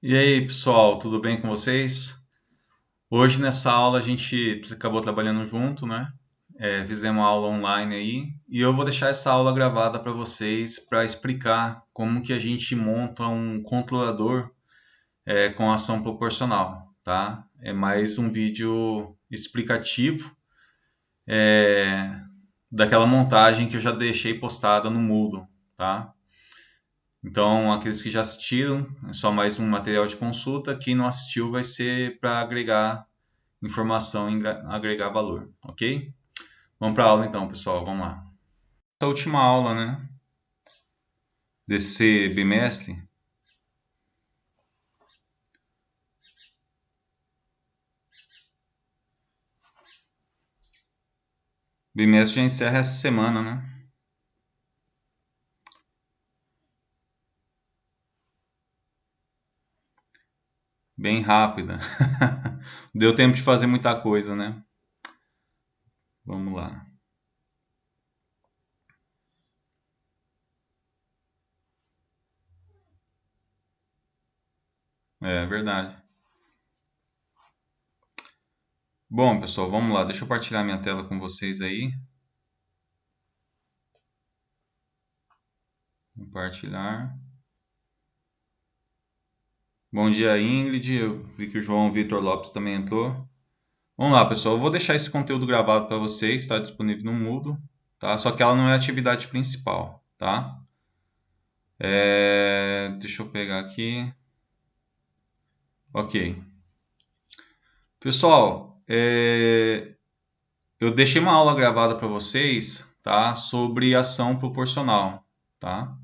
E aí, pessoal, tudo bem com vocês? Hoje nessa aula a gente acabou trabalhando junto, né? Fizemos uma aula online aí e eu vou deixar essa aula gravada para vocês para explicar como que a gente monta um controlador com ação proporcional, tá? É mais um vídeo explicativo daquela montagem que eu já deixei postada no Moodle, tá? Então, aqueles que já assistiram, é só mais um material de consulta. Quem não assistiu vai ser para agregar informação e agregar valor, ok? Vamos para a aula então, pessoal, vamos lá. Essa última aula, né, desse bimestre já encerra essa semana, né? Bem rápida. Deu tempo de fazer muita coisa, né? Vamos lá. É verdade. Bom, pessoal, vamos lá. Deixa eu partilhar minha tela com vocês aí. Compartilhar. Bom dia, Ingrid. Eu vi que o João Vitor Lopes também entrou. Vamos lá, pessoal. Eu vou deixar esse conteúdo gravado para vocês, está disponível no Moodle, tá? Só que ela não é a atividade principal, tá? Deixa eu pegar aqui. Ok. Pessoal, eu deixei uma aula gravada para vocês, tá? Sobre ação proporcional, tá?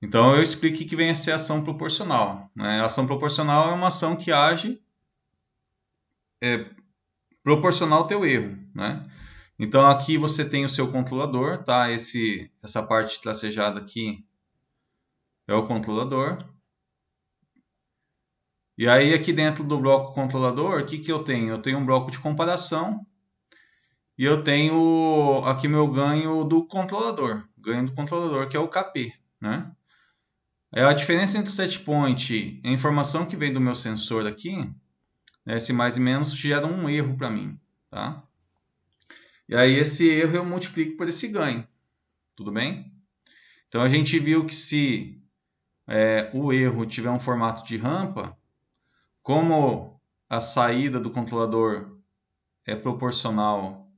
Então eu explico o que vem a ser ação proporcional, né? A ação proporcional é uma ação que age proporcional ao teu erro, né? Então aqui você tem o seu controlador, tá? Essa parte tracejada aqui é o controlador. E aí aqui dentro do bloco controlador, o que que eu tenho? Eu tenho um bloco de comparação e eu tenho aqui meu ganho do controlador, que é o KP, né? A diferença entre o set point e a informação que vem do meu sensor aqui, né, esse mais e menos, gera um erro para mim, tá? E aí esse erro eu multiplico por esse ganho, tudo bem? Então a gente viu que se o erro tiver um formato de rampa, como a saída do controlador é proporcional,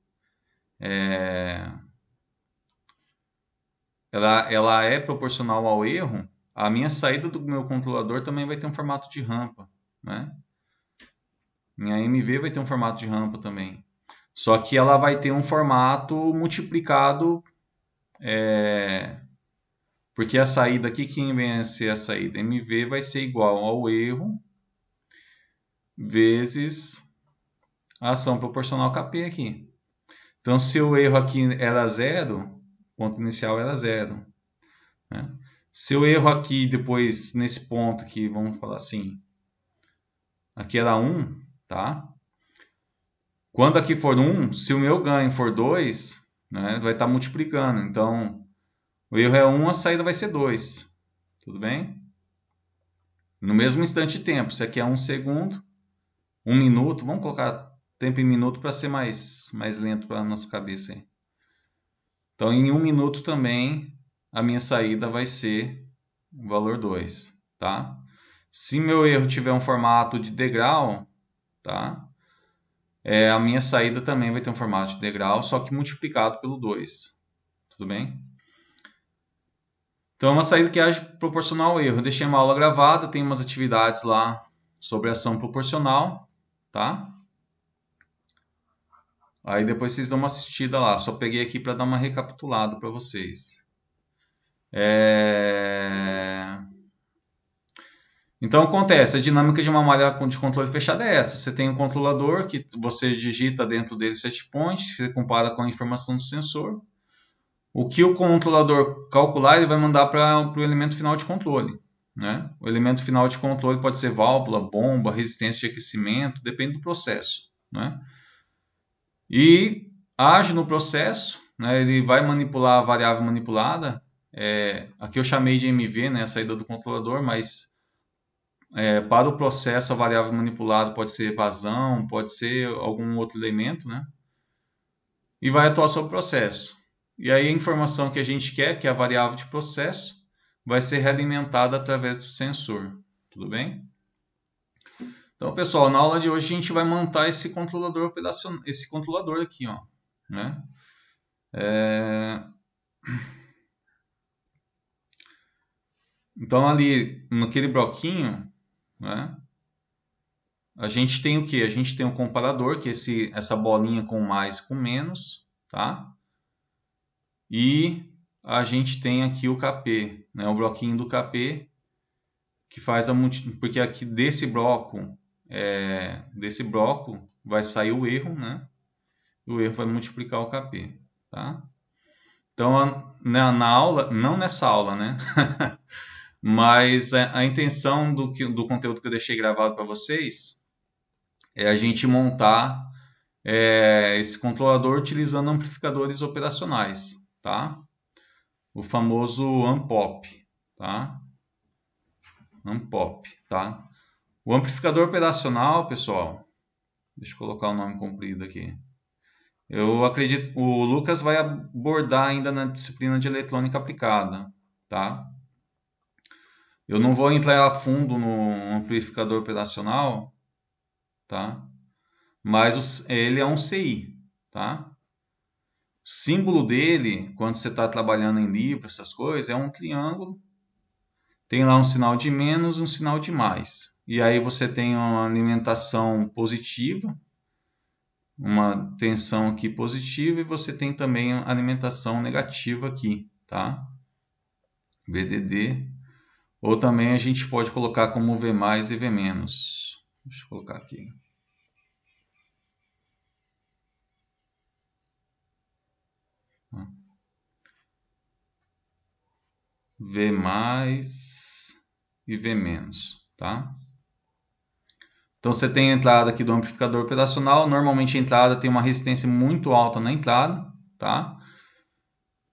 ela é proporcional ao erro, a minha saída do meu controlador também vai ter um formato de rampa, né? Minha MV vai ter um formato de rampa também. Só que ela vai ter um formato multiplicado, porque a saída aqui, quem vem a ser a saída? MV vai ser igual ao erro vezes a ação proporcional KP aqui. Então, se o erro aqui era zero, o ponto inicial era zero, né? Se o erro aqui, depois, nesse ponto aqui, vamos falar assim, aqui era 1, tá? Quando aqui for 1, se o meu ganho for 2, né, vai estar multiplicando. Então, o erro é 1, a saída vai ser 2. Tudo bem? No mesmo instante de tempo. Se aqui é 1 segundo, 1 minuto, vamos colocar tempo em minuto para ser mais lento para a nossa cabeça aí. Então, em 1 minuto também, a minha saída vai ser o valor 2, tá? Se meu erro tiver um formato de degrau, tá? A minha saída também vai ter um formato de degrau, só que multiplicado pelo 2. Tudo bem? Então, é uma saída que age proporcional ao erro. Eu deixei uma aula gravada, tem umas atividades lá sobre ação proporcional, tá? Aí depois vocês dão uma assistida lá. Só peguei aqui para dar uma recapitulada para vocês. Então acontece, a dinâmica de uma malha de controle fechada é essa. Você tem um controlador que você digita dentro dele set point, você compara com a informação do sensor. O que o controlador calcular, ele vai mandar para o elemento final de controle, né? O elemento final de controle pode ser válvula, bomba, resistência de aquecimento, depende do processo, né? E age no processo, né? Ele vai manipular a variável manipulada, aqui eu chamei de MV, né, a saída do controlador, mas para o processo a variável manipulada pode ser vazão, pode ser algum outro elemento, né? E vai atuar sobre o processo. E aí a informação que a gente quer, que é a variável de processo, vai ser realimentada através do sensor. Tudo bem? Então, pessoal, na aula de hoje a gente vai montar esse controlador operacional, esse controlador aqui, ó, né? Então, ali naquele bloquinho, né? A gente tem o que? A gente tem um comparador, que é essa bolinha com mais com menos, tá? E a gente tem aqui o KP, né? O bloquinho do KP, que faz porque aqui desse bloco vai sair o erro, né? O erro vai multiplicar o KP, tá? Então, na aula, não nessa aula, né? Mas a intenção do conteúdo que eu deixei gravado para vocês é a gente montar esse controlador utilizando amplificadores operacionais, tá? O famoso ANPOP, tá? ANPOP, tá? O amplificador operacional, pessoal, deixa eu colocar o nome comprido aqui. Eu acredito que o Lucas vai abordar ainda na disciplina de eletrônica aplicada, tá? Eu não vou entrar a fundo no amplificador operacional, tá? Mas ele é um CI, tá? O símbolo dele, quando você está trabalhando em livro, essas coisas, é um triângulo. Tem lá um sinal de menos e um sinal de mais. E aí você tem uma alimentação positiva, uma tensão aqui positiva, e você tem também a alimentação negativa aqui, tá? VDD. Ou também a gente pode colocar como V mais e V menos. Deixa eu colocar aqui. V mais e V menos, tá? Então você tem a entrada aqui do amplificador operacional. Normalmente a entrada tem uma resistência muito alta na entrada, tá?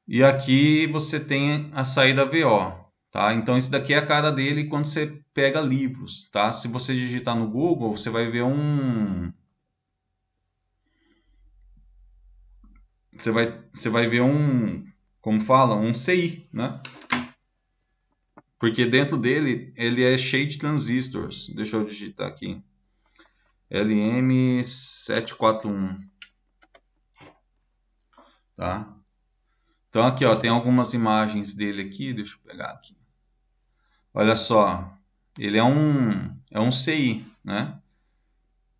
E aqui você tem a saída VO, tá? Então isso daqui é a cara dele quando você pega livros, tá? Se você digitar no Google, você vai ver você vai ver como fala, um CI, né? Porque dentro dele ele é cheio de transistores. Deixa eu digitar aqui. LM741, tá? Então aqui, ó, tem algumas imagens dele aqui, deixa eu pegar aqui. Olha só, ele é um CI, né?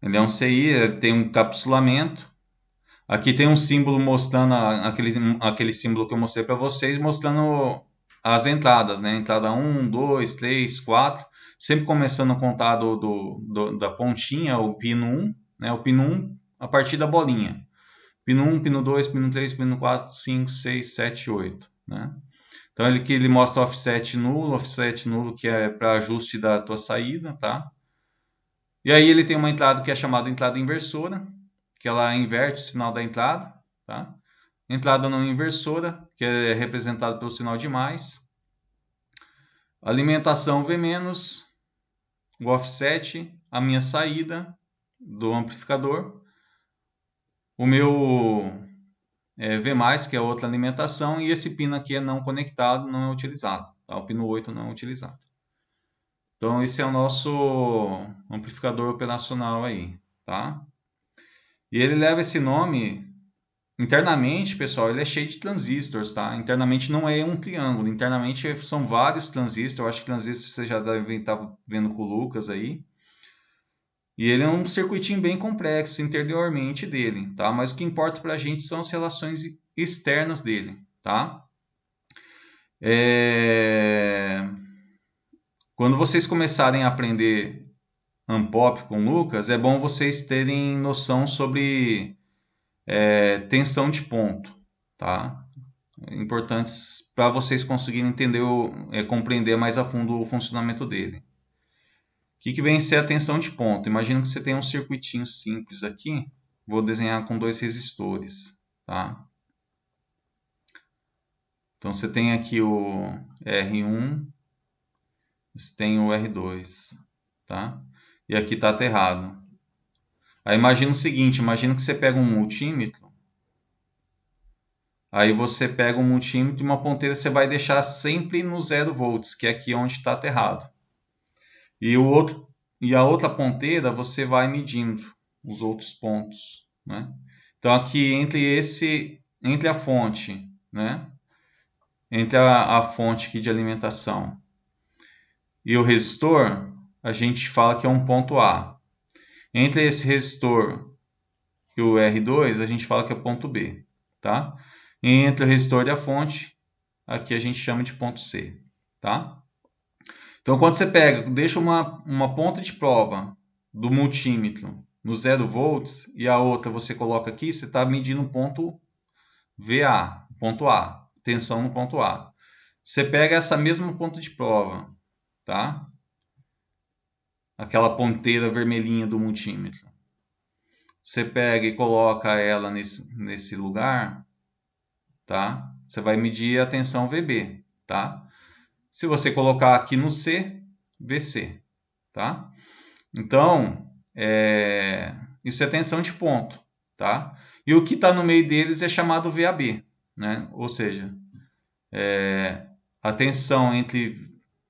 Ele é um CI, tem um encapsulamento. Aqui tem um símbolo mostrando aquele símbolo que eu mostrei para vocês, mostrando as entradas, né? Entrada 1, 2, 3, 4. Sempre começando a contar da pontinha, o pino 1, né? O pino 1 a partir da bolinha. Pino 1, pino 2, pino 3, pino 4, 5, 6, 7, 8, né? Então ele mostra offset nulo que é para ajuste da tua saída, tá? E aí ele tem uma entrada que é chamada entrada inversora, que ela inverte o sinal da entrada, tá? Entrada não inversora, que é representada pelo sinal de mais. Alimentação V-, o offset, a minha saída do amplificador, o meu V+, que é outra alimentação, e esse pino aqui é não conectado, não é utilizado, tá? O pino 8 não é utilizado. Então esse é o nosso amplificador operacional aí, tá? E ele leva esse nome internamente, pessoal, ele é cheio de transistores, tá? Internamente não é um triângulo, internamente são vários transistores. Eu acho que transistor você já deve estar vendo com o Lucas aí. E ele é um circuitinho bem complexo interiormente dele, tá? Mas o que importa para a gente são as relações externas dele, tá? Quando vocês começarem a aprender Unpop com o Lucas, é bom vocês terem noção sobre tensão de ponto, tá? Importantes para vocês conseguirem entender, compreender mais a fundo o funcionamento dele. O que vem a ser a tensão de ponto? Imagina que você tem um circuitinho simples aqui. Vou desenhar com 2 resistores, tá? Então você tem aqui o R1, você tem o R2, tá? E aqui está aterrado. Aí imagina o seguinte, imagina que você pega um multímetro, aí você pega um multímetro e uma ponteira você vai deixar sempre no 0 volts, que é aqui onde está aterrado. E a outra ponteira você vai medindo os outros pontos, né? Então aqui entre a fonte, né? Entre a fonte aqui de alimentação e o resistor, a gente fala que é um ponto A. Entre esse resistor e o R2, a gente fala que é ponto B, tá? E entre o resistor e a fonte, aqui a gente chama de ponto C, tá? Então, quando você pega, deixa uma ponta de prova do multímetro no 0 volts e a outra você coloca aqui, você está medindo o ponto VA, ponto A, tensão no ponto A. Você pega essa mesma ponta de prova, tá? Aquela ponteira vermelhinha do multímetro. Você pega e coloca ela nesse lugar, tá? Você vai medir a tensão VB, tá? Se você colocar aqui no C, VC, tá? Então, isso é tensão de ponto, tá? E o que está no meio deles é chamado VAB, né? Ou seja, a tensão entre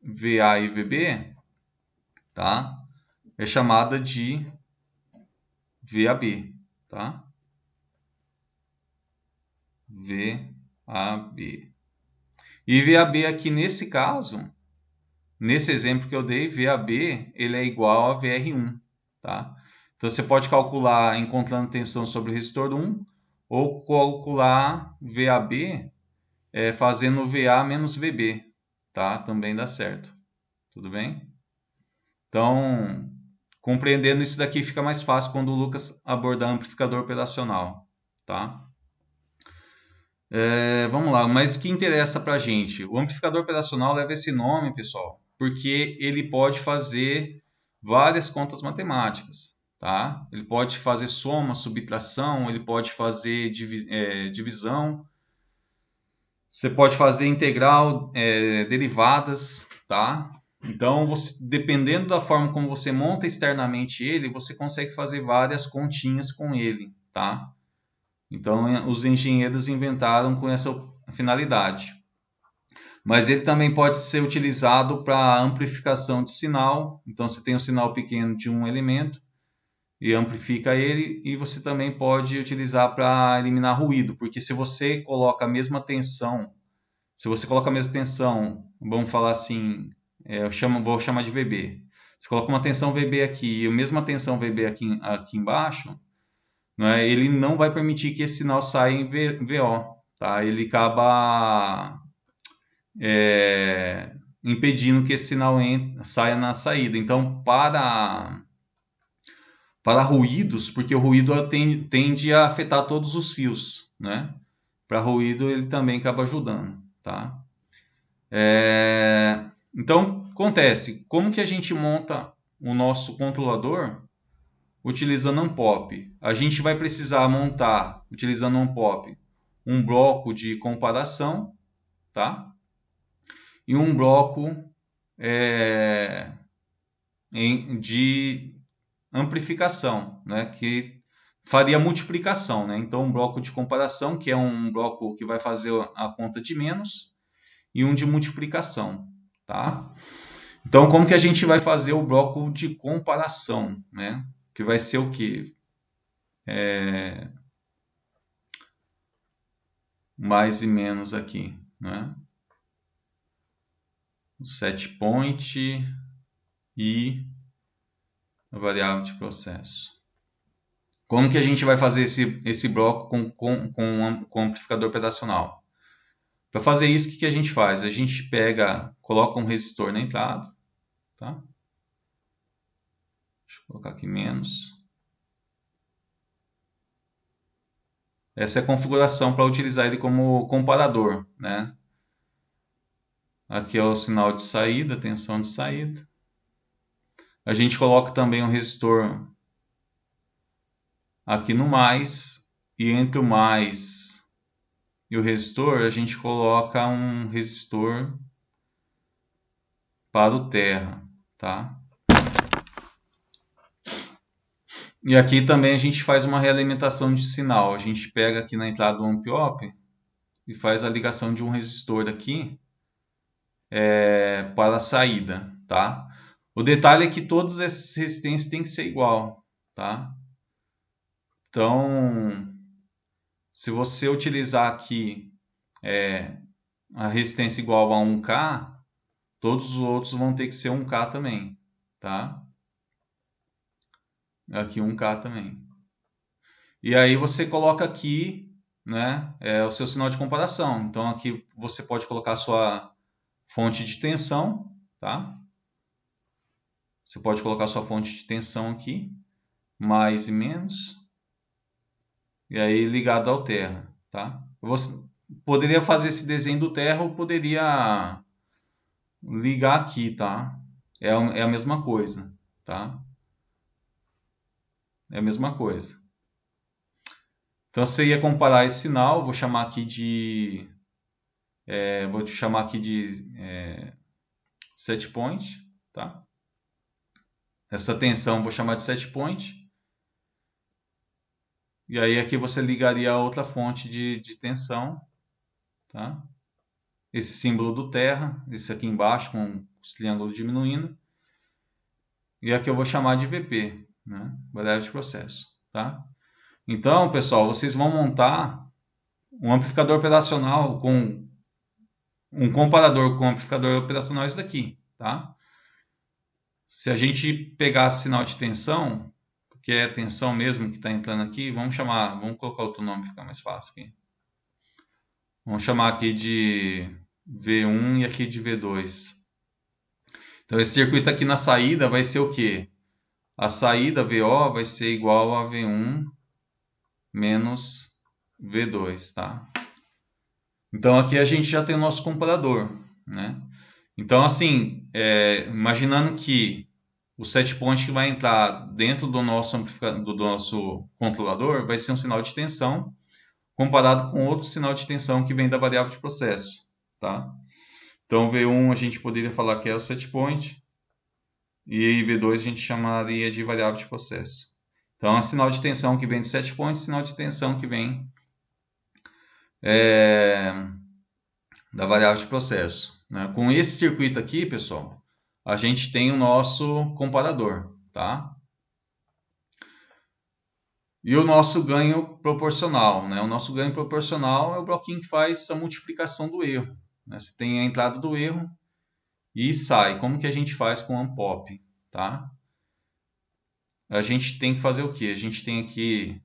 VA e VB, tá? É chamada de VAB, tá? VAB. E VAB aqui nesse caso, nesse exemplo que eu dei, VAB ele é igual a VR1, tá? Então você pode calcular encontrando tensão sobre o resistor 1 ou calcular VAB fazendo VA menos VB, tá? Também dá certo. Tudo bem? Então, compreendendo isso daqui fica mais fácil quando o Lucas abordar amplificador operacional, tá? Vamos lá, mas o que interessa para a gente? O amplificador operacional leva esse nome, pessoal, porque ele pode fazer várias contas matemáticas, tá? Ele pode fazer soma, subtração, ele pode fazer divisão, você pode fazer integral, derivadas, tá? Então, dependendo da forma como você monta externamente ele, você consegue fazer várias continhas com ele, tá? Então, os engenheiros inventaram com essa finalidade. Mas ele também pode ser utilizado para amplificação de sinal. Então, você tem um sinal pequeno de um elemento e amplifica ele. E você também pode utilizar para eliminar ruído, porque se você coloca a mesma tensão, vamos falar assim, vou chamar de VB. Você coloca uma tensão VB aqui e a mesma tensão VB aqui embaixo, né, ele não vai permitir que esse sinal saia em VO, tá? Ele acaba impedindo que esse sinal saia na saída. Então, para ruídos, porque o ruído tende a afetar todos os fios, né? Para ruído ele também acaba ajudando, tá? Então, acontece, como que a gente monta o nosso controlador utilizando Unpop? A gente vai precisar montar, utilizando Unpop, um bloco de comparação, tá? E um bloco de amplificação, né? Que faria multiplicação, né? Então, um bloco de comparação, que é um bloco que vai fazer a conta de menos, e um de multiplicação, tá? Então, como que a gente vai fazer o bloco de comparação, né? Que vai ser o quê? Mais e menos aqui, né? O set point e a variável de processo. Como que a gente vai fazer esse bloco com amplificador operacional? Para fazer isso, o que a gente faz? A gente coloca um resistor na entrada, tá? Deixa eu colocar aqui menos. Essa é a configuração para utilizar ele como comparador, né? Aqui é o sinal de saída, tensão de saída. A gente coloca também um resistor aqui no mais, e entre o mais e o resistor, a gente coloca um resistor para o terra, tá? E aqui também a gente faz uma realimentação de sinal. A gente pega aqui na entrada do amp-op e faz a ligação de um resistor daqui para a saída, tá? O detalhe é que todas essas resistências têm que ser igual, tá? Então, se você utilizar aqui a resistência igual a 1K, todos os outros vão ter que ser 1K também, tá? Aqui 1K também. E aí você coloca aqui, né, o seu sinal de comparação. Então aqui você pode colocar a sua fonte de tensão, tá? Você pode colocar a sua fonte de tensão aqui, mais e menos, e aí ligado ao terra, tá? Você poderia fazer esse desenho do terra ou poderia ligar aqui, tá? É a mesma coisa, tá? É a mesma coisa. Então você ia comparar esse sinal, vou chamar aqui de set point, tá? Essa tensão vou chamar de set point. E aí aqui você ligaria a outra fonte de tensão, tá? Esse símbolo do terra, esse aqui embaixo com os triângulos diminuindo. E aqui eu vou chamar de VP, né? Variável de processo, tá? Então, pessoal, vocês vão montar um amplificador operacional com um comparador com um amplificador operacional esse daqui, tá? Se a gente pegar sinal de tensão, que é a tensão mesmo que está entrando aqui, vamos colocar outro nome para ficar mais fácil aqui. Vamos chamar aqui de V1 e aqui de V2. Então esse circuito aqui na saída vai ser o quê? A saída VO vai ser igual a V1 menos V2, tá? Então aqui a gente já tem o nosso comparador, né? Então assim, imaginando que o set point que vai entrar dentro do nosso amplificador, do nosso controlador, vai ser um sinal de tensão comparado com outro sinal de tensão que vem da variável de processo, tá? Então V1 a gente poderia falar que é o set point e V2 a gente chamaria de variável de processo. Então, é um sinal de tensão que vem do set point, sinal de tensão que vem da variável de processo, né? Com esse circuito aqui, pessoal, a gente tem o nosso comparador, tá? E o nosso ganho proporcional, né? O nosso ganho proporcional é o bloquinho que faz a multiplicação do erro, né? Você tem a entrada do erro e sai. Como que a gente faz com o Ampop, tá? A gente tem que fazer o quê? A gente tem aqui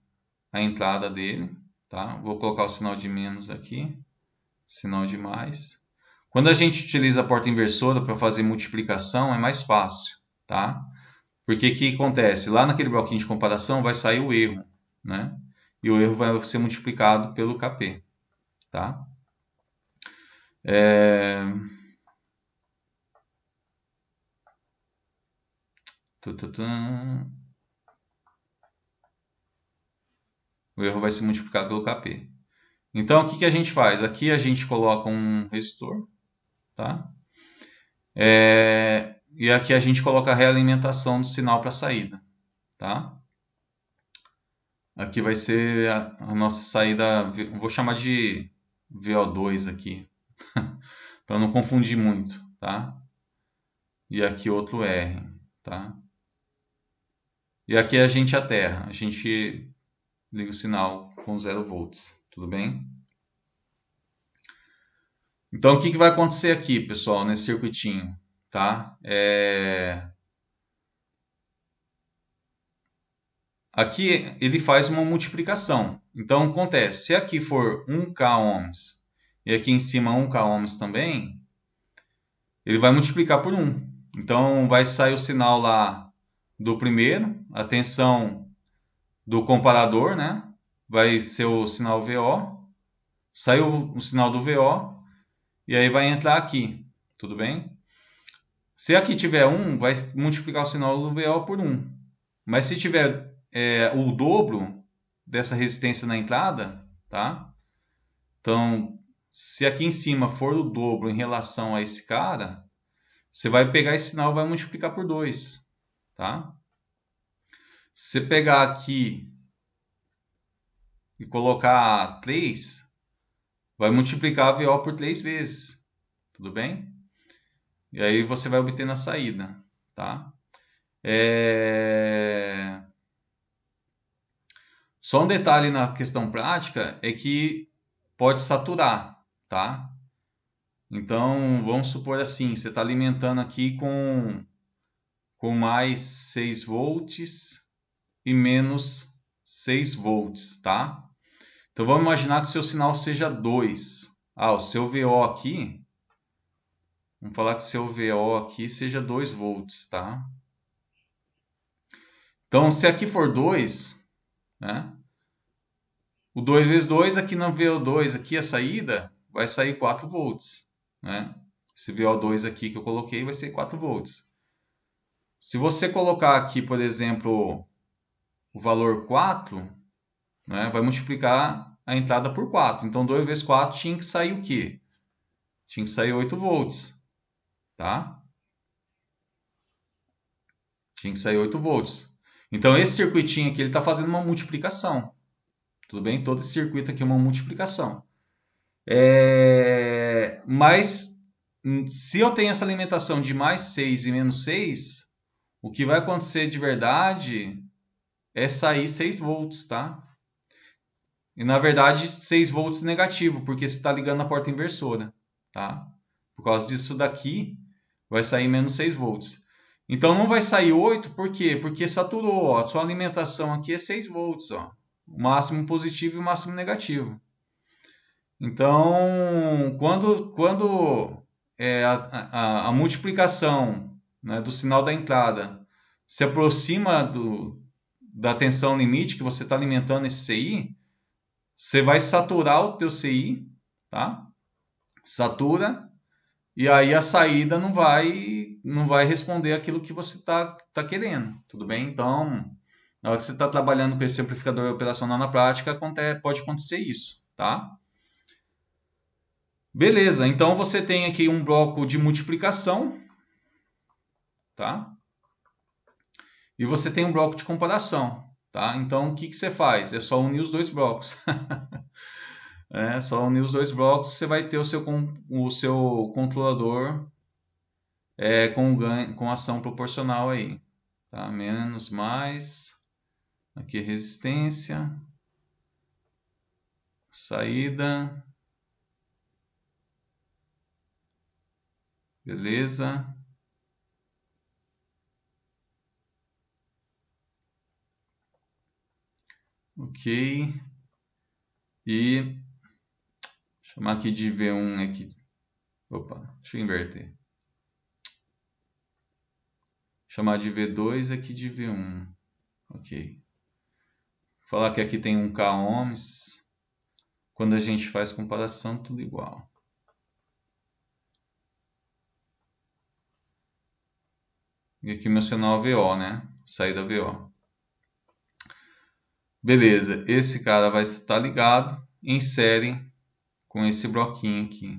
a entrada dele, tá? Vou colocar o sinal de menos aqui, sinal de mais. Quando a gente utiliza a porta inversora para fazer multiplicação, é mais fácil, tá? Porque o que acontece? Lá naquele bloquinho de comparação vai sair o erro, né? E o erro vai ser multiplicado pelo KP, tá? O erro vai ser multiplicado pelo KP. Então, o que a gente faz? Aqui a gente coloca um resistor, tá? E aqui a gente coloca a realimentação do sinal para a saída, tá? Aqui vai ser a nossa saída, vou chamar de VO2 aqui, para não confundir muito, tá? E aqui outro R, tá? E aqui a gente aterra, a gente liga o sinal com 0 volts, tudo bem? Então, o que vai acontecer aqui, pessoal, nesse circuitinho, tá? Aqui ele faz uma multiplicação. Então, acontece, se aqui for 1K ohms e aqui em cima 1K ohms também, ele vai multiplicar por 1. Então, vai sair o sinal lá do primeiro, a tensão do comparador, né? Vai ser o sinal VO, saiu o sinal do VO, e aí vai entrar aqui, tudo bem? Se aqui tiver 1, vai multiplicar o sinal do VO por 1. Mas se tiver o dobro dessa resistência na entrada, tá? Então, se aqui em cima for o dobro em relação a esse cara, você vai pegar esse sinal e vai multiplicar por 2, tá? Se você pegar aqui e colocar 3, vai multiplicar a VO por 3 vezes, tudo bem? E aí você vai obter na saída, tá? Só um detalhe na questão prática é que pode saturar, tá? Então, vamos supor assim, você está alimentando aqui com mais 6 volts e menos 6 volts, tá? Então, vamos imaginar que o seu sinal seja 2. Ah, o seu VO aqui, vamos falar que o seu VO aqui seja 2 volts, tá? Então, se aqui for 2, né? O 2 vezes 2, aqui na VO2, aqui a saída, vai sair 4 volts, né? Esse VO2 aqui que eu coloquei vai ser 4 volts. Se você colocar aqui, por exemplo, o valor 4, né, vai multiplicar a entrada por 4. Então, 2 vezes 4 tinha que sair o quê? Tinha que sair 8 volts, tá? Tinha que sair 8 volts. Então, esse circuitinho aqui, ele está fazendo uma multiplicação. Tudo bem? Todo esse circuito aqui é uma multiplicação. Mas, se eu tenho essa alimentação de mais 6 e menos 6, o que vai acontecer de verdade é sair 6 volts, tá? E na verdade 6 volts negativo, porque você está ligando a porta inversora, tá? Por causa disso daqui, vai sair menos 6 volts. Então não vai sair 8, por quê? Porque saturou, ó. A sua alimentação aqui é 6 volts, ó. O máximo positivo e o máximo negativo. Então, quando a multiplicação, né, do sinal da entrada se aproxima da tensão limite que você está alimentando esse CI, você vai saturar o teu CI, tá? Satura, e aí a saída não vai responder aquilo que você tá querendo, tudo bem? Então, na hora que você está trabalhando com esse amplificador operacional na prática, pode acontecer isso, tá? Beleza, então você tem aqui um bloco de multiplicação, tá? E você tem um bloco de comparação, tá? Então, o que você faz? É só unir os dois blocos. Só unir os dois blocos, você vai ter o seu controlador com ação proporcional aí, tá? Menos, mais, aqui resistência, saída, beleza. Ok. E chamar aqui de V1 aqui. Opa, deixa eu inverter. Chamar de V2 aqui de V1. Ok. Falar que aqui tem 1K ohms. Quando a gente faz comparação, tudo igual. E aqui meu sinal VO, né? Saída VO. Beleza, esse cara vai estar ligado em série com esse bloquinho aqui.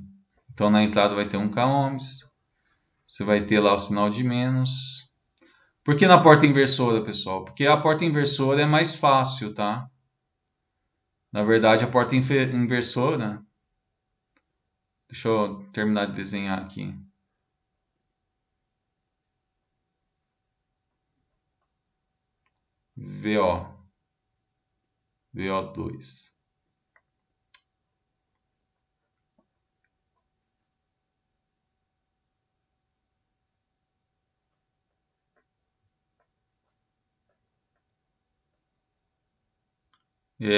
Então na entrada vai ter 1K ohms. Você vai ter lá o sinal de menos. Por que na porta inversora, pessoal? Porque a porta inversora é mais fácil, tá? Na verdade, a porta inversora... Deixa eu terminar de desenhar aqui. VO. VO2.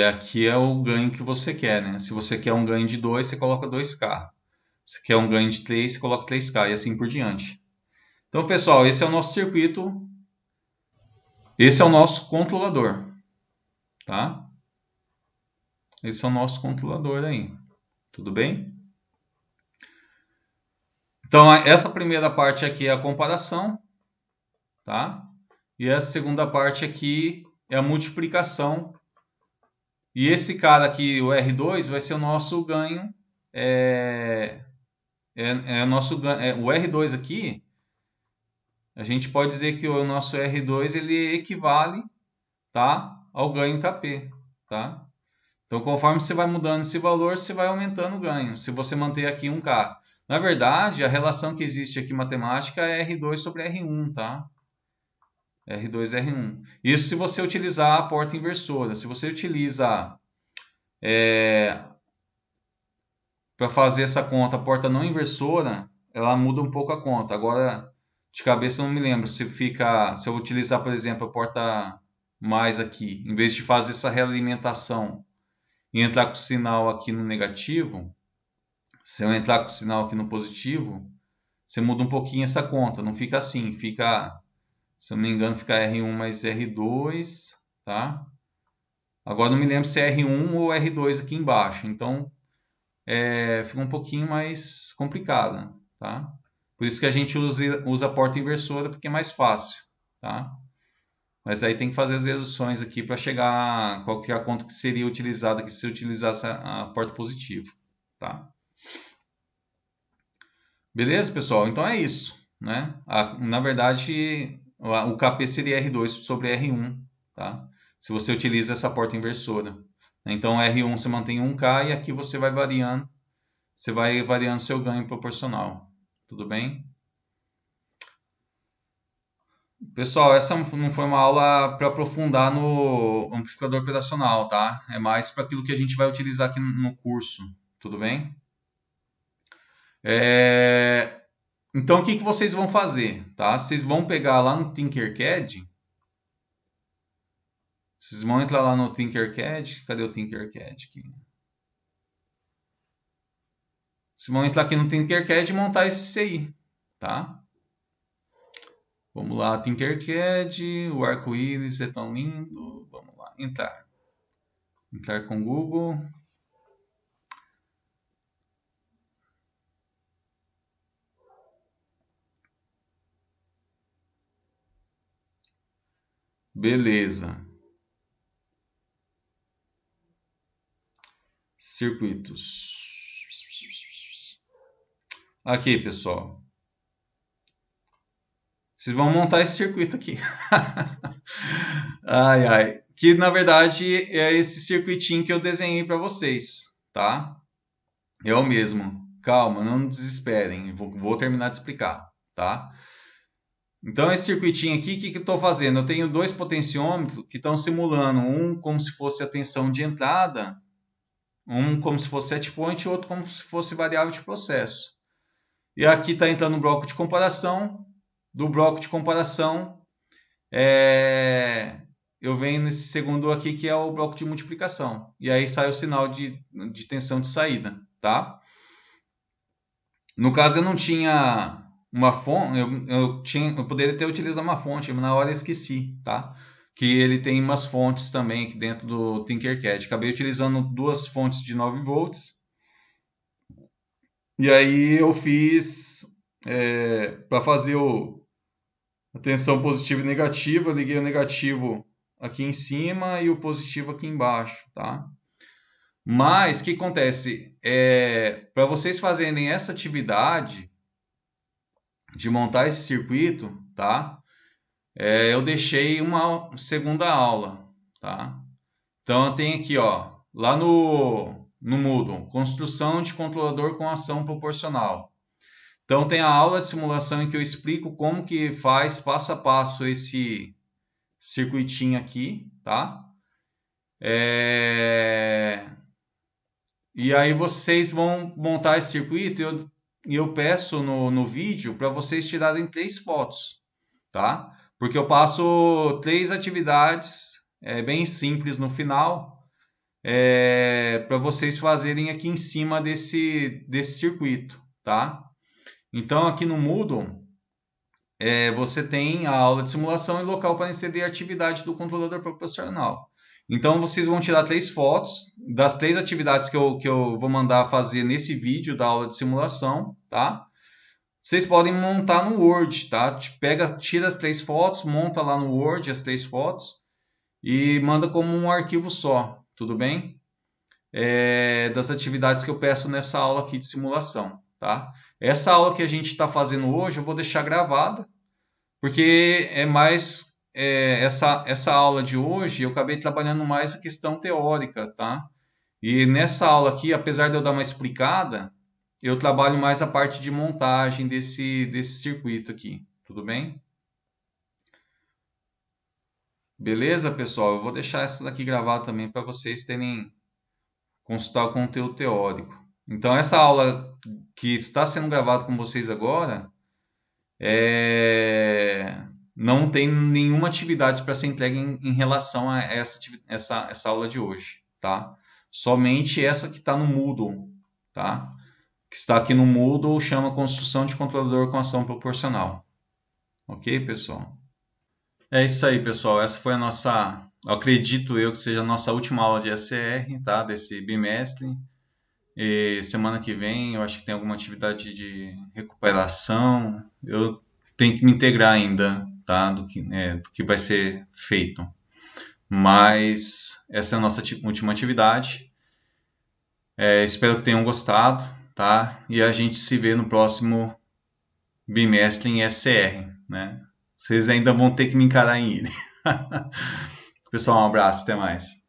Aqui é o ganho que você quer, né? Se você quer um ganho de 2, você coloca 2K. Se quer um ganho de 3, você coloca 3K e assim por diante. Então, pessoal, esse é o nosso circuito. Esse é o nosso controlador, tá? Esse é o nosso controlador aí. Tudo bem? Então, essa primeira parte aqui é a comparação, tá? E essa segunda parte aqui é a multiplicação E esse cara aqui, o R2, vai ser o nosso ganho. O nosso ganho. O R2 aqui, a gente pode dizer que o nosso R2 ele equivale, tá, ao ganho KP. Tá? Então, conforme você vai mudando esse valor, você vai aumentando o ganho. Se você manter aqui 1K. Na verdade, a relação que existe aqui matemática é R2 sobre R1, tá? R2, R1. Isso se você utilizar a porta inversora. Se você utiliza para fazer essa conta a porta não inversora, ela muda um pouco a conta. Agora, de cabeça eu não me lembro se eu utilizar, por exemplo, a porta mais aqui, em vez de fazer essa realimentação e entrar com o sinal aqui no negativo, se eu entrar com o sinal aqui no positivo, você muda um pouquinho essa conta. Não fica assim, fica, se eu não me engano, fica R1 mais R2, tá? Agora não me lembro se é R1 ou R2 aqui embaixo. Então, fica um pouquinho mais complicada, tá? Por isso que a gente usa a porta inversora, porque é mais fácil, tá? Mas aí tem que fazer as deduções aqui para chegar a qual que é a conta que seria utilizada aqui se utilizasse a porta positiva, tá? Beleza, pessoal? Então é isso, né? Na verdade, o KP seria R2 sobre R1, tá? Se você utiliza essa porta inversora. Então, R1 você mantém 1K e aqui você vai variando seu ganho proporcional. Tudo bem? Pessoal, essa não foi uma aula para aprofundar no amplificador operacional, tá? É mais para aquilo que a gente vai utilizar aqui no curso. Tudo bem? Então, o que vocês vão fazer? Tá? Vocês vão pegar lá no Tinkercad. Vocês vão entrar lá no Tinkercad. Cadê o Tinkercad aqui? Vocês vão entrar aqui no Tinkercad e montar esse CI, tá? Vamos lá, Tinkercad, o arco-íris é tão lindo. Vamos lá, entrar. Entrar com o Google. Beleza. Circuitos. Aqui, pessoal. Vocês vão montar esse circuito aqui. Ai, ai. Que na verdade é esse circuitinho que eu desenhei para vocês, tá? É o mesmo. Calma, não desesperem. Vou terminar de explicar, tá? Então, esse circuitinho aqui, o que eu estou fazendo? Eu tenho dois potenciômetros que estão simulando um como se fosse a tensão de entrada, um como se fosse set point e outro como se fosse variável de processo. E aqui está entrando um bloco de comparação. Do bloco de comparação, eu venho nesse segundo aqui que é o bloco de multiplicação. E aí sai o sinal de tensão de saída, tá? No caso, eu não tinha uma fonte, eu poderia ter utilizado uma fonte, mas na hora eu esqueci, tá? Que ele tem umas fontes também aqui dentro do Tinkercad. Acabei utilizando duas fontes de 9 volts. E aí eu fiz para fazer a tensão positiva e negativa, eu liguei o negativo aqui em cima e o positivo aqui embaixo, tá? Mas o que acontece? Para vocês fazerem essa atividade de montar esse circuito, tá? Eu deixei uma segunda aula, tá? Então eu tenho aqui, ó, lá no Moodle, construção de controlador com ação proporcional. Então tem a aula de simulação em que eu explico como que faz passo a passo esse circuitinho aqui, tá? E aí vocês vão montar esse circuito e eu peço no vídeo para vocês tirarem 3 fotos, tá? Porque eu passo 3 atividades bem simples no final para vocês fazerem aqui em cima desse circuito, tá? Então aqui no Moodle você tem a aula de simulação e local para inserir a atividade do controlador proporcional. Então vocês vão tirar 3 fotos das 3 atividades que eu vou mandar fazer nesse vídeo da aula de simulação, tá? Vocês podem montar no Word, tá? Tira as 3 fotos, monta lá no Word as 3 fotos e manda como um arquivo só, tudo bem? Das atividades que eu peço nessa aula aqui de simulação, tá? Essa aula que a gente está fazendo hoje eu vou deixar gravada, porque essa aula de hoje eu acabei trabalhando mais a questão teórica, tá? E nessa aula aqui, apesar de eu dar uma explicada, eu trabalho mais a parte de montagem desse circuito aqui, tudo bem? Beleza, pessoal? Eu vou deixar essa daqui gravada também para vocês terem consultar o conteúdo teórico. Então, essa aula que está sendo gravada com vocês agora não tem nenhuma atividade para ser entregue em relação a essa aula de hoje, tá? Somente essa que está no Moodle, tá? Que está aqui no Moodle chama Construção de Controlador com Ação Proporcional. Ok, pessoal? É isso aí, pessoal. Essa foi a nossa, acredito eu que seja a nossa última aula de SCR, tá? Desse bimestre. E semana que vem eu acho que tem alguma atividade de recuperação. Eu tenho que me integrar ainda, tá? Do que vai ser feito. Mas essa é a nossa última atividade. Espero que tenham gostado, tá? E a gente se vê no próximo bimestre em SCR, né? Vocês ainda vão ter que me encarar em ele. Pessoal, um abraço, até mais.